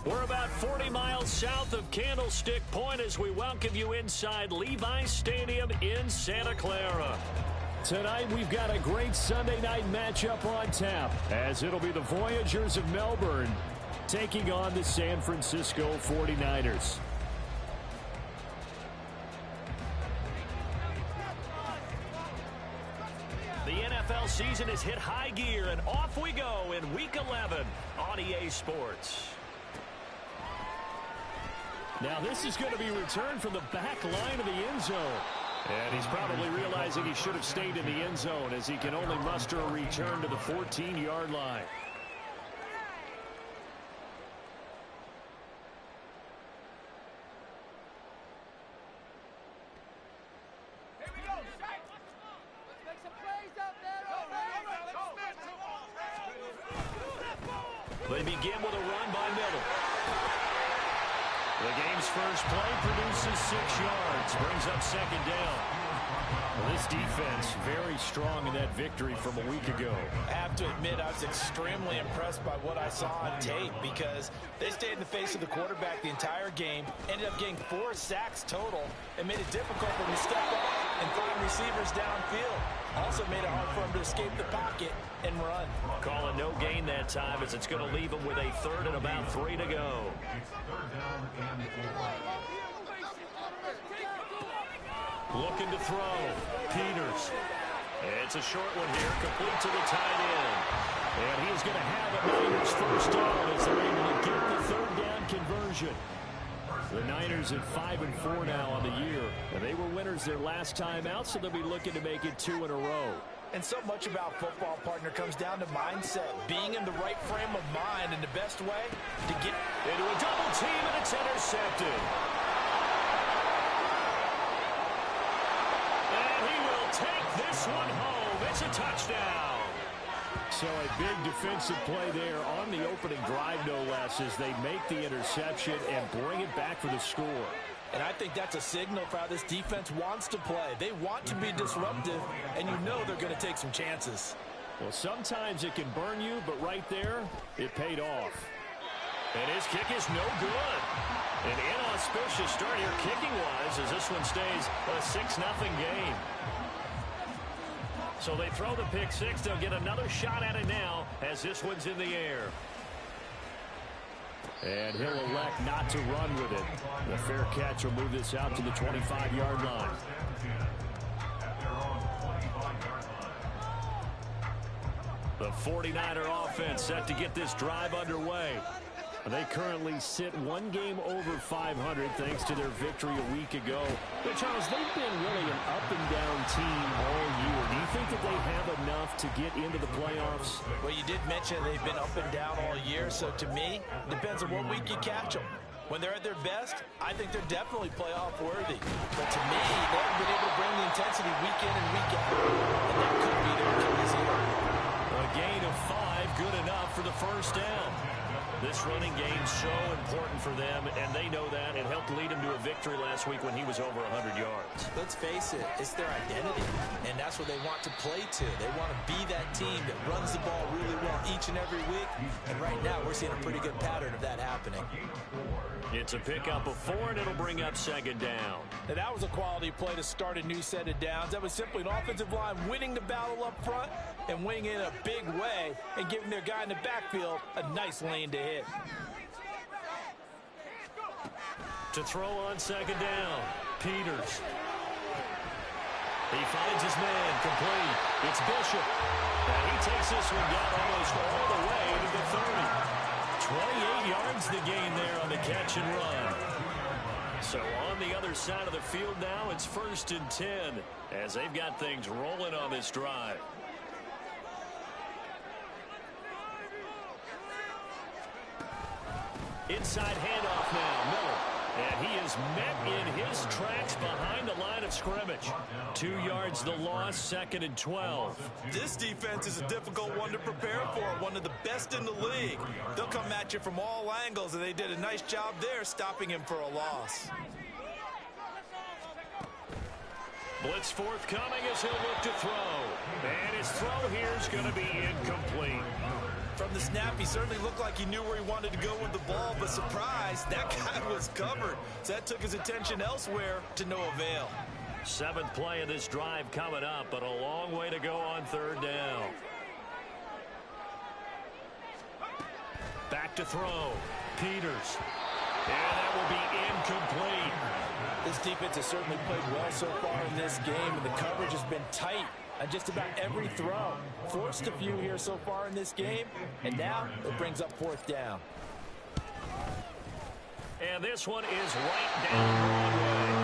We're about 40 miles south of Candlestick Point as we welcome you inside Levi's Stadium in Santa Clara. Tonight, we've got a great Sunday night matchup on tap, as it'll be the Voyagers of Melbourne taking on the San Francisco 49ers. The NFL season has hit high gear, and off we go in Week 11 on EA Sports. Now, this is going to be returned from the back line of the end zone. And he's probably realizing he should have stayed in the end zone as he can only muster a return to the 14-yard line. Here we go. Let's make some plays out there. They begin with a run by Miller. The game's first play produces 6 yards, brings up second down. Well, this defense very strong in that victory from a week ago. I have to admit, I was extremely impressed by what I saw on tape because they stayed in the face of the quarterback the entire game, ended up getting 4 sacks total, and made it difficult for him to step up and find receivers downfield. Also made it hard for him to escape the pocket and run. Call it no gain that time as it's going to leave him with a 3rd and about 3 to go. Looking to throw. Peters. It's a short one here, complete to the tight end. And he's going to have a Niners first down as they're able to get the 3rd down conversion. The Niners at 5-4 now on the year. And they were winners their last time out, so they'll be looking to make it 2 in a row. And so much about football, partner, comes down to mindset. Being in the right frame of mind, and the best way to get into a double team, and it's intercepted. And he will take this one home. It's a touchdown. So a big defensive play there on the opening drive, no less, as they make the interception and bring it back for the score. And I think that's a signal for how this defense wants to play. They want to be disruptive, and you know they're going to take some chances. Well, sometimes it can burn you, but right there, it paid off. And his kick is no good. An inauspicious start here kicking-wise as this one stays a 6-0 game. So they throw the pick six. They'll get another shot at it now as this one's in the air. And he'll elect not to run with it. The fair catch will move this out to the 25-yard line. The 49er offense set to get this drive underway. They currently sit 1 game over 500 thanks to their victory a week ago. But, Charles, they've been really an up-and-down team all year. Do you think that they have enough to get into the playoffs? Well, you did mention they've been up and down all year, so to me, depends on what week you catch them. When they're at their best, I think they're definitely playoff worthy. But to me, they haven't been able to bring the intensity week in and week out. And that could be their Achilles heel. A gain of 5, good enough for the first down. This running game's so important for them, and they know that. It helped lead him to a victory last week when he was over 100 yards. Let's face it, it's their identity, and that's what they want to play to. They want to be that team that runs the ball really well each and every week, and right now we're seeing a pretty good pattern of that happening. It's a pickup of 4, and it'll bring up second down. Now, that was a quality play to start a new set of downs. That was simply an offensive line winning the battle up front and winning it in a big way and giving their guy in the backfield a nice lane to hit. To throw on second down, Peters. He finds his man, complete. It's Bishop. And he takes this one down almost all the way to the 30. 28 yards the gain there on the catch and run. So on the other side of the field now, it's 1st and 10 as they've got things rolling on this drive. Inside handoff now, Miller. And he is met in his tracks behind the line of scrimmage. 2 yards the loss, 2nd and 12. This defense is a difficult one to prepare for, one of the best in the league. They'll come at you from all angles, and they did a nice job there stopping him for a loss. Blitz forthcoming as he'll look to throw. And his throw here is going to be incomplete. From the snap, he certainly looked like he knew where he wanted to go with the ball, but surprise, that guy was covered. So that took his attention elsewhere to no avail. 7th play of this drive coming up, but a long way to go on 3rd down. Back to throw. Peters. And that will be incomplete. This defense has certainly played well so far in this game, and the coverage has been tight on just about every throw. Forced a few here so far in this game, and now it brings up 4th down. And this one is right down Broadway.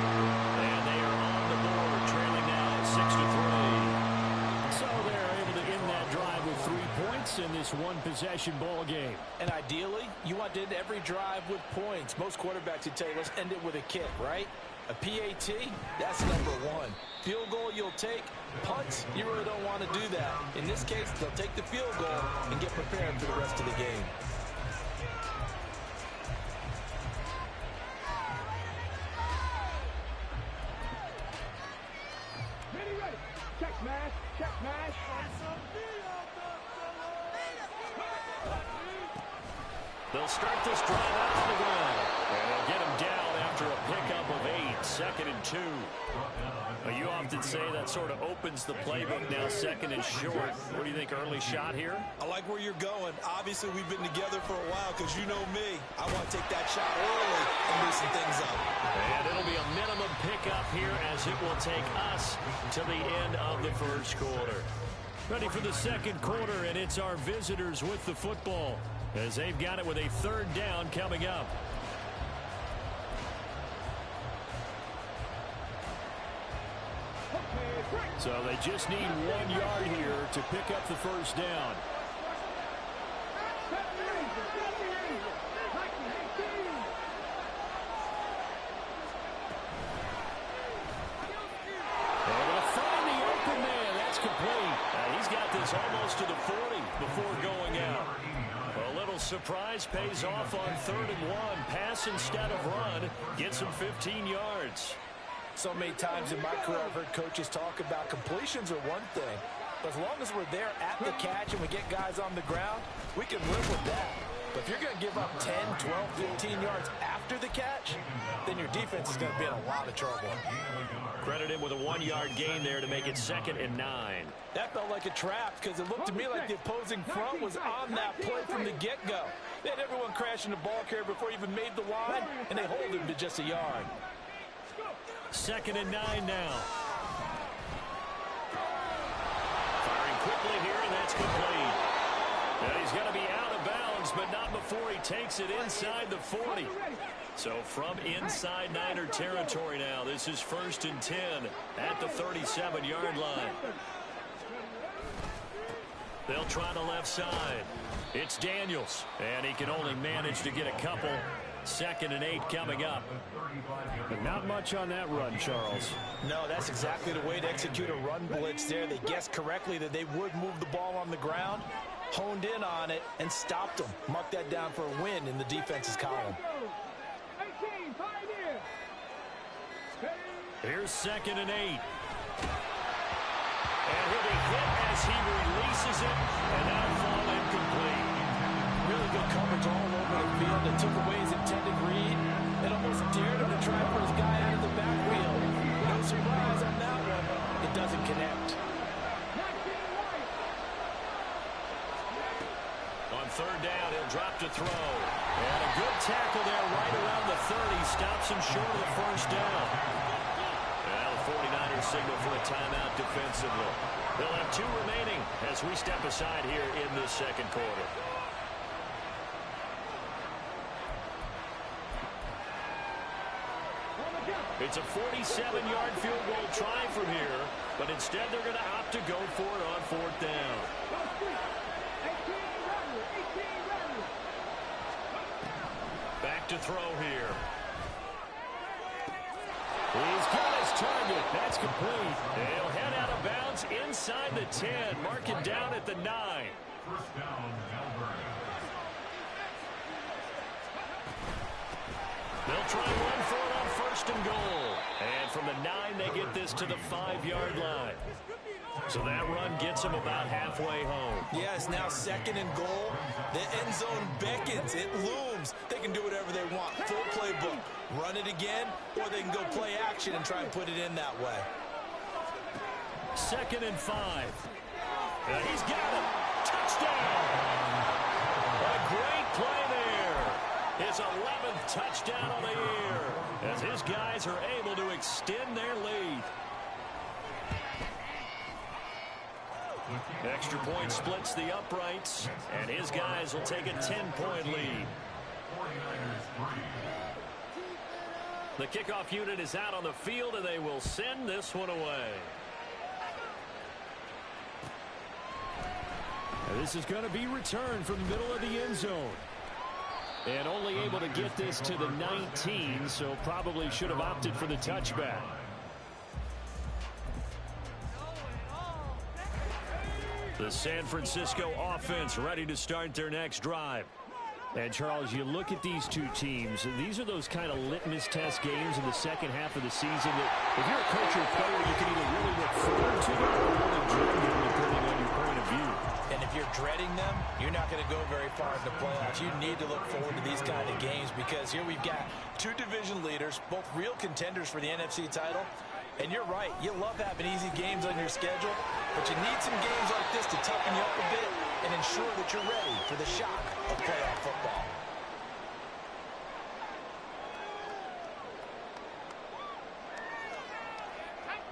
And they are on the board, trailing now 6-3. So they're able to end that drive with 3 points in this one-possession ball game. And ideally, you want to end every drive with points. Most quarterbacks would tell you, let's end it with a kick, right? A PAT, that's number 1. Field goal you'll take. Punts, you really don't want to do that. In this case, they'll take the field goal and get prepared for the rest of the game. Check smash, check smash. They'll start this drive out on the ground. And they'll get him down after a pickup of 8, 2nd and 2. You often say that sort of opens the playbook now, 2nd and short. What do you think, early shot here? I like where you're going. Obviously, we've been together for a while because you know me. I want to take that shot early and loosen things up. And it'll be a minimum pickup here as it will take us to the end of the 1st quarter. Ready for the 2nd quarter, and it's our visitors with the football as they've got it with a 3rd down coming up. So they just need 1 yard here to pick up the 1st down. They're going to find the open man. That's complete. He's got this almost to the 40 before going out. A little surprise pays off on 3rd and 1. Pass instead of run. Gets him 15 yards. So many times in my career I've heard coaches talk about completions are one thing. But as long as we're there at the catch and we get guys on the ground, we can live with that. But if you're going to give up 10, 12, 15 yards after the catch, then your defense is going to be in a lot of trouble. Credit him with a 1-yard gain there to make it 2nd and 9. That felt like a trap because it looked to me like the opposing front was on that play from the get-go. They had everyone crashing the ball carrier before he even made the line, and they hold him to just a yard. 2nd and 9 now. Firing quickly here, and that's complete. And he's going to be out of bounds, but not before he takes it inside the 40. So from inside Niner territory now, this is 1st and 10 at the 37-yard line. They'll try the left side. It's Daniels, and he can only manage to get a couple. 2nd and 8 coming up. But not much on that run, Charles. No, that's exactly the way to execute a run blitz there. They guessed correctly that they would move the ball on the ground, honed in on it, and stopped them. Mark that down for a win in the defense's column. Here's 2nd and 8. And he'll be hit as he releases it, and that'll fall incomplete. Really good coverage all over the field. It took away his intended read. It almost dared him to try for his guy out of the backfield. No surprise on that one. It doesn't connect. On 3rd down, he'll drop to throw. And a good tackle there right around the 30. Stops him short of the 1st down. Now the 49ers signal for a timeout defensively. They'll have 2 remaining as we step aside here in this 2nd quarter. It's a 47-yard field goal try from here, but instead they're going to opt to go for it on 4th down. Back to throw here. He's got his target. That's complete. They'll head out of bounds inside the 10. Mark it down at the 9. They'll try one for it on 1st and goal. And from the 9, they get this to the 5-yard line. So that run gets him about halfway home. Yeah, it's now 2nd and goal. The end zone beckons. It looms. They can do whatever they want. Full playbook. Run it again, or they can go play action and try and put it in that way. 2nd and 5. And he's got it. Touchdown. A great play there. His 11th touchdown of the year as his guys are able to extend their lead. Extra point splits the uprights, and his guys will take a 10-point lead. The kickoff unit is out on the field, and they will send this one away. And this is going to be returned from the middle of the end zone. And only able to get this to the 19, so probably should have opted for the touchback. The San Francisco offense ready to start their next drive. And, Charles, you look at these two teams, these are those kind of litmus test games in the second half of the season that if you're a coach or a player, you can either really look forward to them or really dread them, depending on your point of view. And if you're dreading them, you're not going to go very far in the playoffs. You need to look forward to these kind of games because here we've got two division leaders, both real contenders for the NFC title. And you're right, you love having easy games on your schedule, but you need some games like this to toughen you up a bit and ensure that you're ready for the shock of playoff football.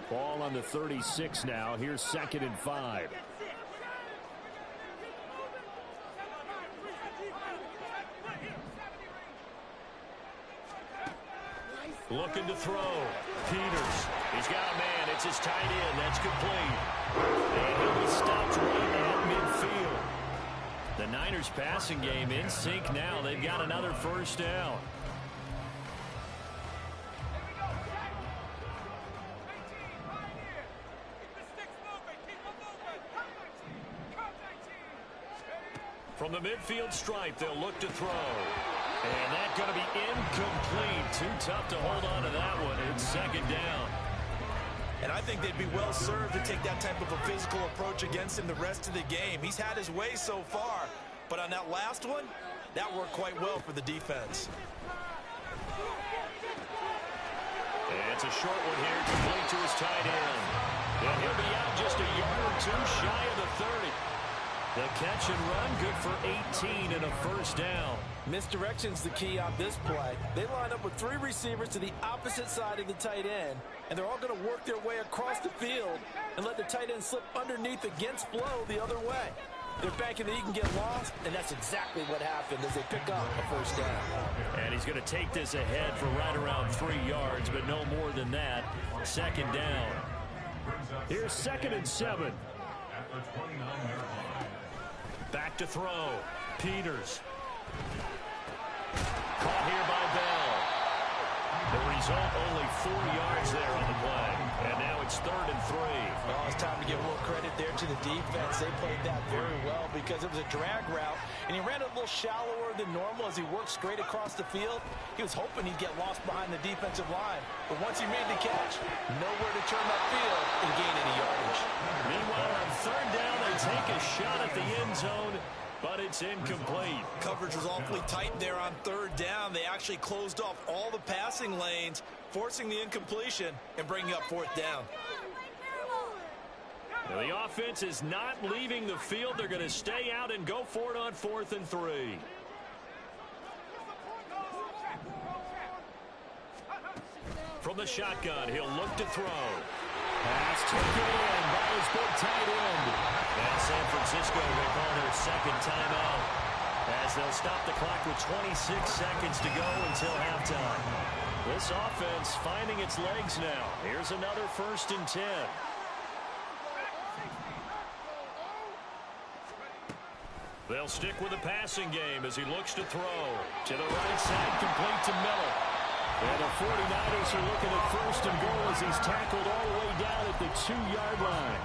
Ball on the 36 now. Here's 2nd and 5. Looking to throw. Peters. He's got a man. It's his tight end. That's complete. And he'll be stopped right at midfield. The Niners passing game in sync now. They've got another first down. From the midfield stripe, they'll look to throw. And that's going to be incomplete. Too tough to hold on to that one. It's 2nd down. And I think they'd be well served to take that type of a physical approach against him the rest of the game. He's had his way so far, but on that last one, that worked quite well for the defense. And it's a short one here, complete to his tight end. And he'll be out just a yard or two shy of the 30. The catch and run, good for 18 and a first down. Misdirection's the key on this play. They line up with 3 receivers to the opposite side of the tight end, and they're all going to work their way across the field and let the tight end slip underneath against flow the other way. They're banking that he can get lost, and that's exactly what happened as they pick up a first down. And he's going to take this ahead for right around 3 yards, but no more than that. 2nd down. Here's 2nd and 7. Back to throw. Peters. Caught here by Bell. The result, only 4 yards there on the play. And now it's 3rd and 3. Well, it's time to give a little credit there to the defense. They played that very well because it was a drag route, and he ran a little shallower than normal as he worked straight across the field. He was hoping he'd get lost behind the defensive line. But once he made the catch, nowhere to turn upfield and gain any yardage. Meanwhile, on 3rd down, they take a shot at the end zone, but it's incomplete. Coverage was awfully tight there on 3rd down. They actually closed off all the passing lanes, forcing the incompletion and bringing up 4th down. Now the offense is not leaving the field. They're going to stay out and go for it on 4th and 3. From the shotgun, he'll look to throw. Pass taken in by his big tight end. And San Francisco will call their 2nd timeout as they'll stop the clock with 26 seconds to go until halftime. This offense finding its legs now. Here's another 1st and 10. They'll stick with the passing game as he looks to throw. To the right side, complete to Miller. And the 49ers are looking at 1st and goal as he's tackled all the way down at the 2-yard line.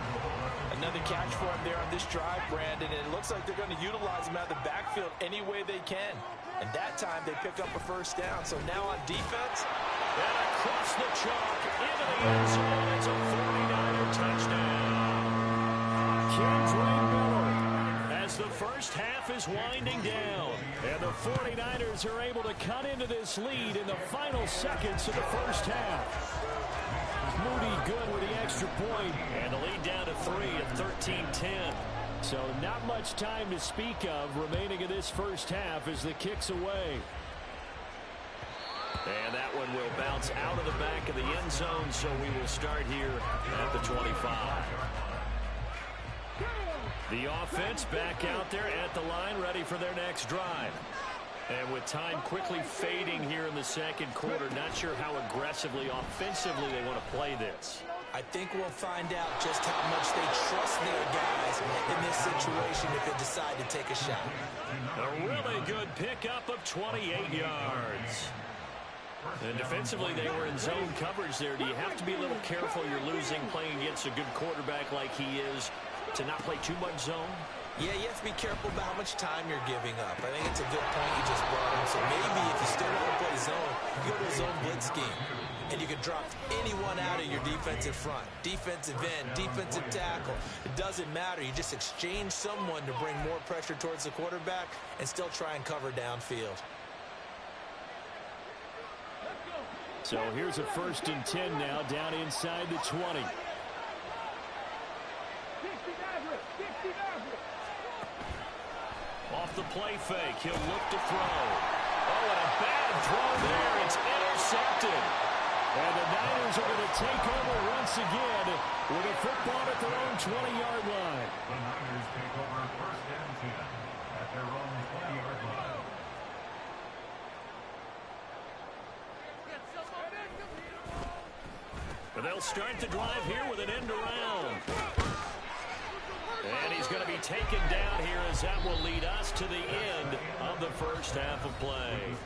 Another catch for him there on this drive, Brandon, and it looks like they're going to utilize him out of the backfield any way they can. And that time they pick up a 1st down. So now on defense. And across the chalk into the end zone. It's a 49er touchdown. Kendre Miller. As the first half is winding down, and the 49ers are able to cut into this lead in the final seconds of the first half. Moody good with the extra point, and the lead down to 3 at 13-10. So not much time to speak of remaining in this first half as the kick's away. And that one will bounce out of the back of the end zone, so we will start here at the 25. The offense back out there at the line, ready for their next drive. And with time quickly fading here in the second quarter, not sure how aggressively, offensively they want to play this. I think we'll find out just how much they trust their guys in this situation if they decide to take a shot. A really good pickup of 28 yards. And defensively, they were in zone coverage there. Do you have to be a little careful you're losing playing against a good quarterback like he is to not play too much zone? Yeah, you have to be careful about how much time you're giving up. I think it's a good point you just brought up. So maybe if you still want to play zone, you go to a zone blitz scheme. And you can drop anyone out of your defensive front. Defensive end, defensive tackle. It doesn't matter. You just exchange someone to bring more pressure towards the quarterback and still try and cover downfield. So here's a 1st and 10 now down inside the 20. Off the play fake, he'll look to throw. Oh, and a bad throw there. It's intercepted. And the Niners are going to take over once again with a football at their own 20-yard line. The Niners take over 1st and 10 at their own 20-yard line. But they'll start the drive here with an end around. And he's going to be taken down here as that will lead us to the end of the first half of play.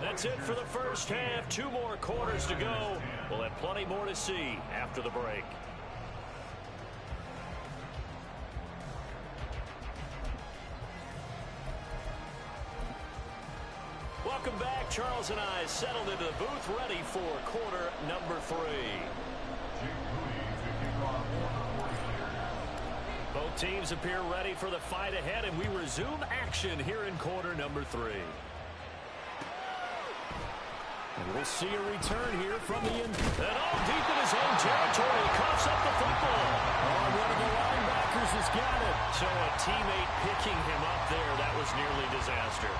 That's it for the first half. 2 more quarters to go. We'll have plenty more to see after the break. Welcome back. Charles and I settled into the booth ready for quarter number 3. Both teams appear ready for the fight ahead, and we resume action here in quarter number 3. And we'll see a return here from the end. And all deep in his own territory, he coughs up the football. Oh, one of the linebackers has got it. So a teammate picking him up there, that was nearly disaster.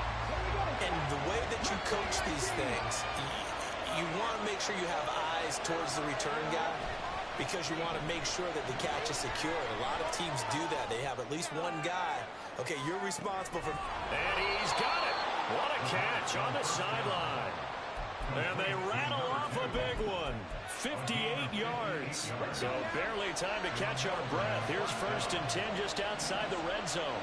And the way that you coach these things, you want to make sure you have eyes towards the return guy because you want to make sure that the catch is secure. And a lot of teams do that. They have at least one guy. Okay, you're responsible for... And he's got it. What a catch on the sideline. And they rattle off a big one. 58 yards. So barely time to catch our breath. Here's 1st and 10 just outside the red zone.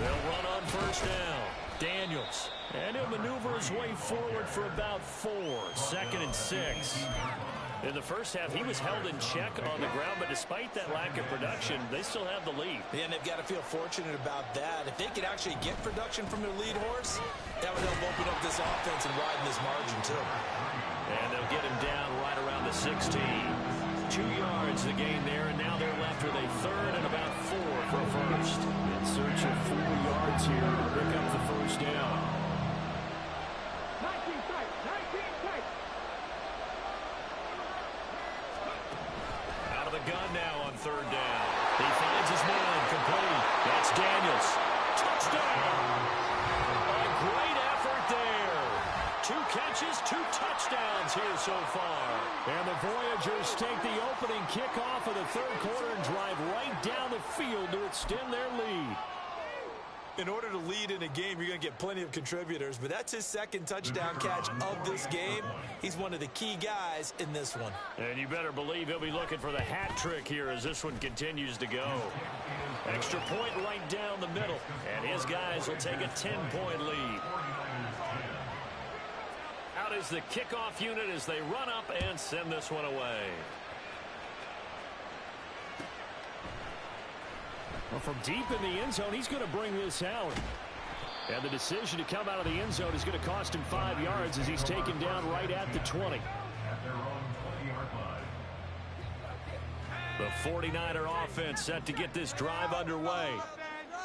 They'll run on 1st down. Daniels. And he'll maneuver his way forward for about 4. 2nd and 6. In the first half, he was held in check on the ground, but despite that lack of production, they still have the lead. Yeah, and they've got to feel fortunate about that. If they could actually get production from their lead horse, that would help open up this offense and widen this margin, too. And they'll get him down right around the 16. 2 yards the gain there, and now they're left with a 3rd and about 4 for a 1st. In search of 4 yards here to pick up the 1st down. 19 tight. Out of the gun now on 3rd down. He finds his man complete. That's Daniels. Touchdown! A great effort there. 2 catches, 2 touchdowns here so far. And the Voyagers take the opening kickoff of the 3rd quarter and drive right down the field to extend their lead. In order to lead in a game, you're going to get plenty of contributors, but that's his 2nd touchdown catch of this game. He's one of the key guys in this one. And you better believe he'll be looking for the hat trick here as this one continues to go. Extra point right down the middle, and his guys will take a 10-point lead. Out is the kickoff unit as they run up and send this one away. Well, from deep in the end zone, he's going to bring this out. And the decision to come out of the end zone is going to cost him 5 yards as he's taken down right at the 20. At their own 20-yard line. The 49er offense set to get this drive underway.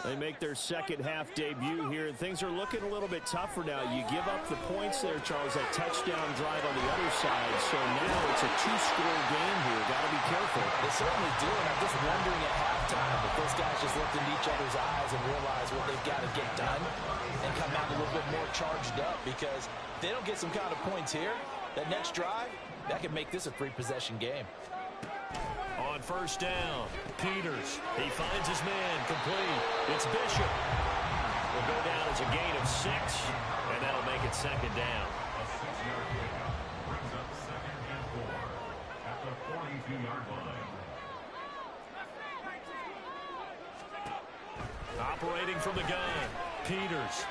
They make their second-half debut here, and things are looking a little bit tougher now. You give up the points there, Charles, that touchdown drive on the other side, so now it's a two-score game here. Got to be careful. They certainly do, and I'm just wondering at halftime if those guys just looked into each other's eyes and realize what they've got to get done and come out a little bit more charged up, because if they don't get some kind of points here, that next drive, that could make this a three-possession game. On first down, Peters. He finds his man complete. It's Bishop. Will go down as a gain of 6, and that'll make it second down. A 6-yard pickup brings up 2nd and 4 at the 42-yard line. Operating from the gun, Peters.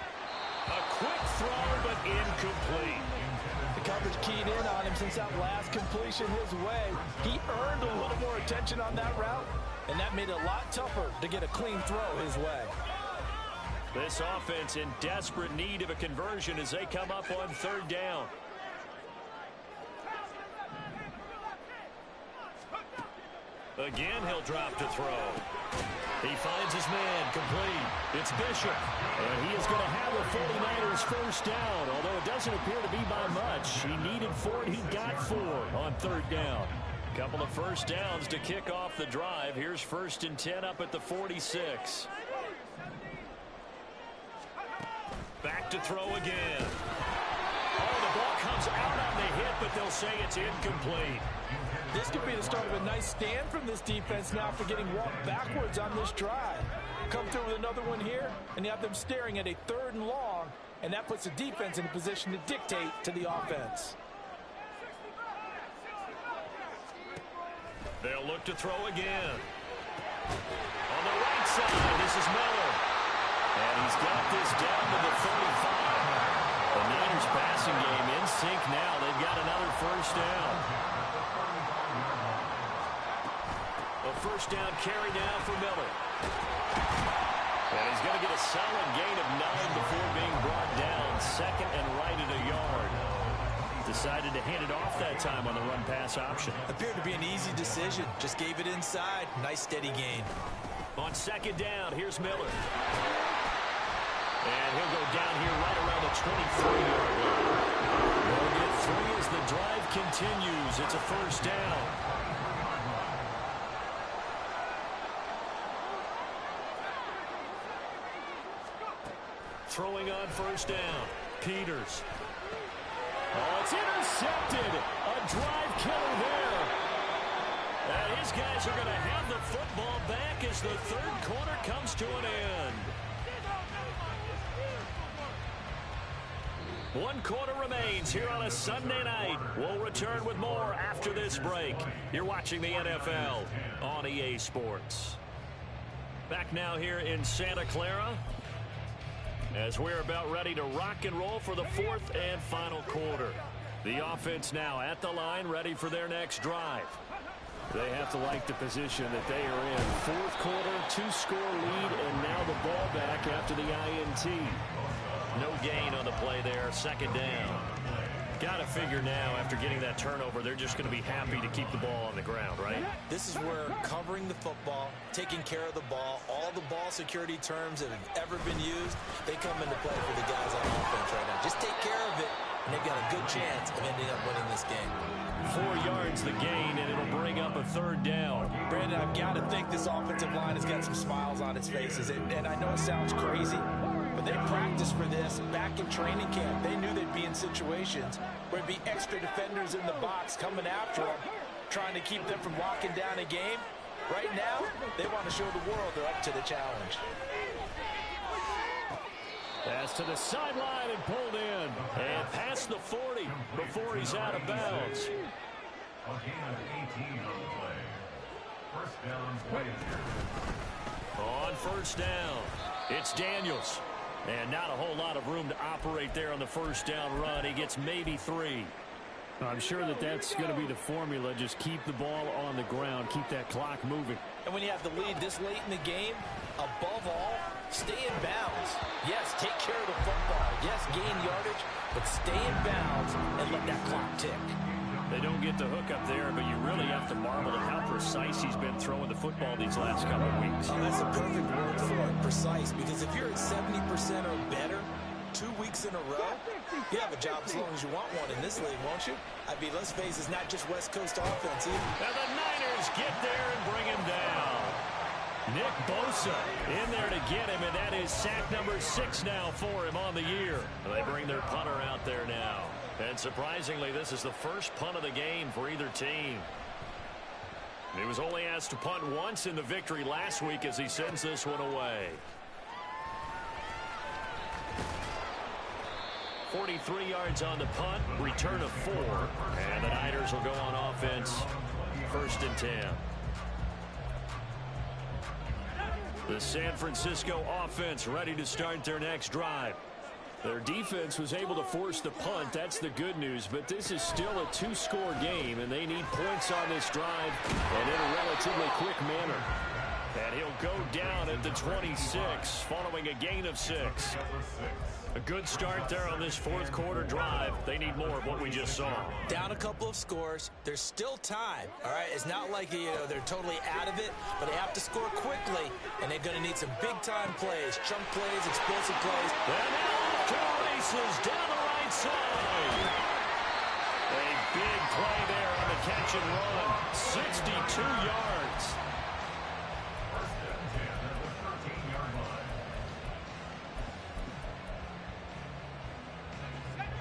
A quick throw, but incomplete. The coverage keyed in on him since that last completion his way. He earned a little more attention on that route, and that made it a lot tougher to get a clean throw his way. This offense in desperate need of a conversion as they come up on third down. Again, he'll drop to throw. He finds his man complete. It's Bishop. And he is going to have the 49ers first down, although it doesn't appear to be by much. He needed 4, and he got 4 on third down. Couple of first downs to kick off the drive. Here's 1st and 10 up at the 46. Back to throw again. Oh, the ball comes out on the hit, but they'll say it's incomplete. This could be the start of a nice stand from this defense now for getting walked backwards on this drive. Come through with another one here, and you have them staring at a 3rd and long, and that puts the defense in a position to dictate to the offense. They'll look to throw again. On the right side, this is Miller. And he's got this down to the 35. The Niners passing game in sync now. They've got another first down. A first down carry now for Miller. And he's going to get a solid gain of 9 before being brought down. 2nd and right at a yard. Decided to hand it off that time on the run-pass option. Appeared to be an easy decision. Just gave it inside. Nice steady gain. On 2nd down, here's Miller. And he'll go down here right around the 23-yard line. They'll get 3 as the drive continues. It's a first down. Throwing on first down, Peters. Oh, it's intercepted. A drive killer there. And his guys are going to have the football back as the 3rd quarter comes to an end. 1 quarter remains here on a Sunday night. We'll return with more after this break. You're watching the NFL on EA Sports. Back now here in Santa Clara as we're about ready to rock and roll for the 4th and final quarter. The offense now at the line, ready for their next drive. They have to like the position that they are in. 4th quarter, 2-score lead, and now the ball back after the INT. No gain on the play there, 2nd down. Got to figure now, after getting that turnover, they're just going to be happy to keep the ball on the ground, right? This is where covering the football, taking care of the ball, all the ball security terms that have ever been used, they come into play for the guys on offense right now. Just take care of it, and they've got a good chance of ending up winning this game. 4 yards the gain, and it'll bring up a 3rd down. Brandon, I've got to think this offensive line has got some smiles on its faces, and I know it sounds crazy, but they practiced for this back in training camp. They knew they'd be in situations where it'd be extra defenders in the box coming after them, trying to keep them from locking down a game. Right now, they want to show the world they're up to the challenge. Pass to the sideline and pulled in. And past the 40 before he's out of bounds. A gain of 18 on the play. First down play here. On first down, it's Daniels. And not a whole lot of room to operate there on the first down run. He gets maybe 3. I'm sure that that's going to be the formula. Just keep the ball on the ground. Keep that clock moving. And when you have the lead this late in the game, above all, stay in bounds. Yes, take care of the football. Yes, gain yardage, but stay in bounds and let that clock tick. They don't get the hook up there, but you really have to marvel at how precise he's been throwing the football these last couple of weeks. Oh, that's a perfect word for it, precise, because if you're at 70% or better 2 weeks in a row, you have a job as long as you want one in this league, won't you? I mean, let's face it, it's not just West Coast offense either. And the Niners get there and bring him down. Nick Bosa in there to get him, and that is sack number 6 now for him on the year. They bring their punter out there now. And surprisingly, this is the first punt of the game for either team. He was only asked to punt once in the victory last week as he sends this one away. 43 yards on the punt, return of 4, and the Niners will go on offense, 1st and 10. The San Francisco offense ready to start their next drive. Their defense was able to force the punt. That's the good news, but this is still a 2-score game, and they need points on this drive and in a relatively quick manner. And he'll go down at the 26 following a gain of 6. A good start there on this 4th quarter drive. They need more of what we just saw. Down a couple of scores. There's still time. All right, it's not like they're totally out of it, but they have to score quickly, and they're going to need some big-time plays, chunk plays, explosive plays. And now off to the races down the right side. A big play there on the catch and run. 62 yards. First and 10 at the 13-yard line.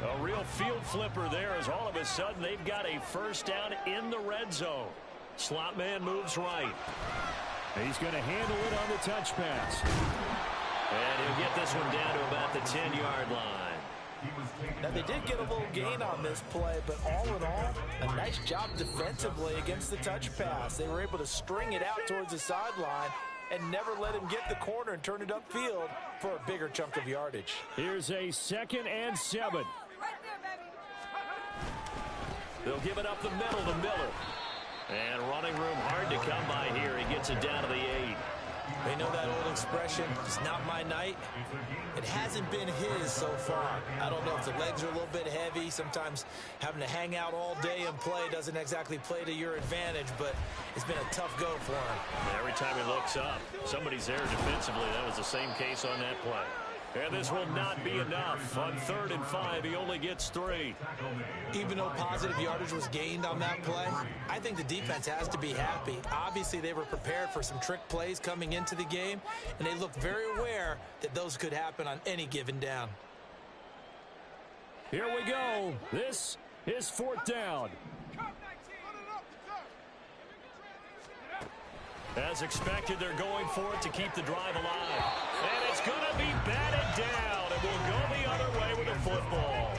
A real field flipper there as all of a sudden they've got a first down in the red zone. Slot man moves right. He's going to handle it on the touch pass. And he'll get this one down to about the 10-yard line. Now, they did get a little gain on this play, but all in all, a nice job defensively against the touch pass. They were able to string it out towards the sideline and never let him get the corner and turn it upfield for a bigger chunk of yardage. Here's a 2nd and 7. They'll give it up the middle to Miller. And running room hard to come by here. He gets it down to the 8. They know that old expression, it's not my night. It hasn't been his so far. I don't know if the legs are a little bit heavy. Sometimes having to hang out all day and play doesn't exactly play to your advantage, but it's been a tough go for him. Every time he looks up, somebody's there defensively. That was the same case on that play. And this will not be enough. On 3rd and 5, he only gets 3. Even though positive yardage was gained on that play, I think the defense has to be happy. Obviously, they were prepared for some trick plays coming into the game, and they looked very aware that those could happen on any given down. Here we go. This is 4th down. As expected, they're going for it to keep the drive alive. And it's going to be batted down. And will go the other way with the football.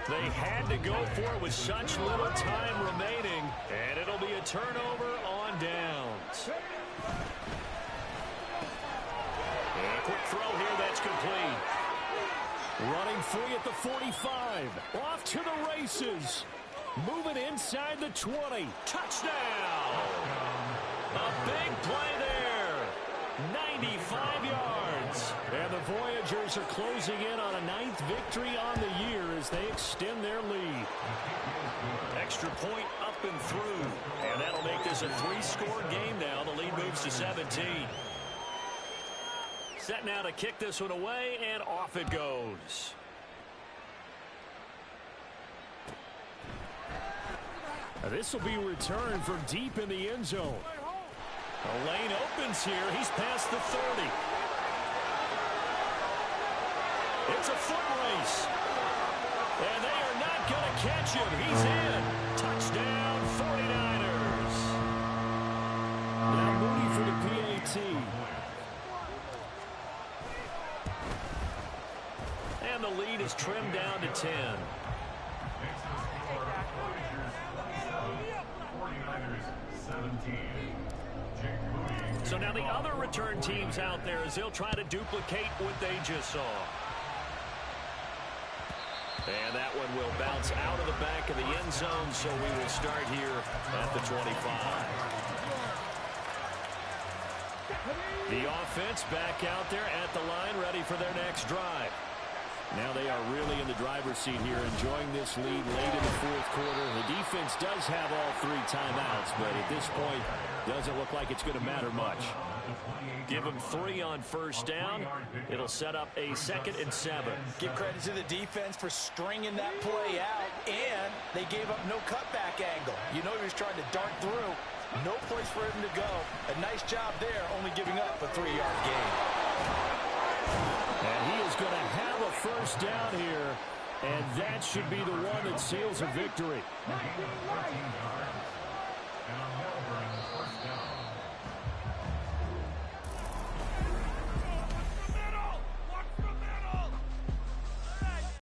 They had to go for it with such little time remaining. And it'll be a turnover on downs. And a quick throw here, that's complete. Running free at the 45. Off to the races. Moving inside the 20. Touchdown! A big play there. 95 yards. And the Voyagers are closing in on a 9th victory on the year as they extend their lead. Extra point up and through. And that'll make this a 3-score game now. The lead moves to 17. Set now to kick this one away, and off it goes. This will be returned from deep in the end zone. The lane opens here. He's past the 30. It's a foot race. And they are not going to catch him. He's in. Touchdown, 49ers. Now Mooney for the PAT. And the lead is trimmed down to 10. So now the other return teams out there as they'll try to duplicate what they just saw. And that one will bounce out of the back of the end zone, so we will start here at the 25. The offense back out there at the line, ready for their next drive. Now they are really in the driver's seat here, enjoying this lead late in the fourth quarter. The defense does have all 3 timeouts, but at this point, doesn't look like it's going to matter much. Give them 3 on first down. It'll set up a 2nd and 7. Give credit to the defense for stringing that play out, and they gave up no cutback angle. You know he was trying to dart through. No place for him to go. A nice job there, only giving up a 3-yard gain. And he is going to have a first down here, and that should be the one that seals a victory.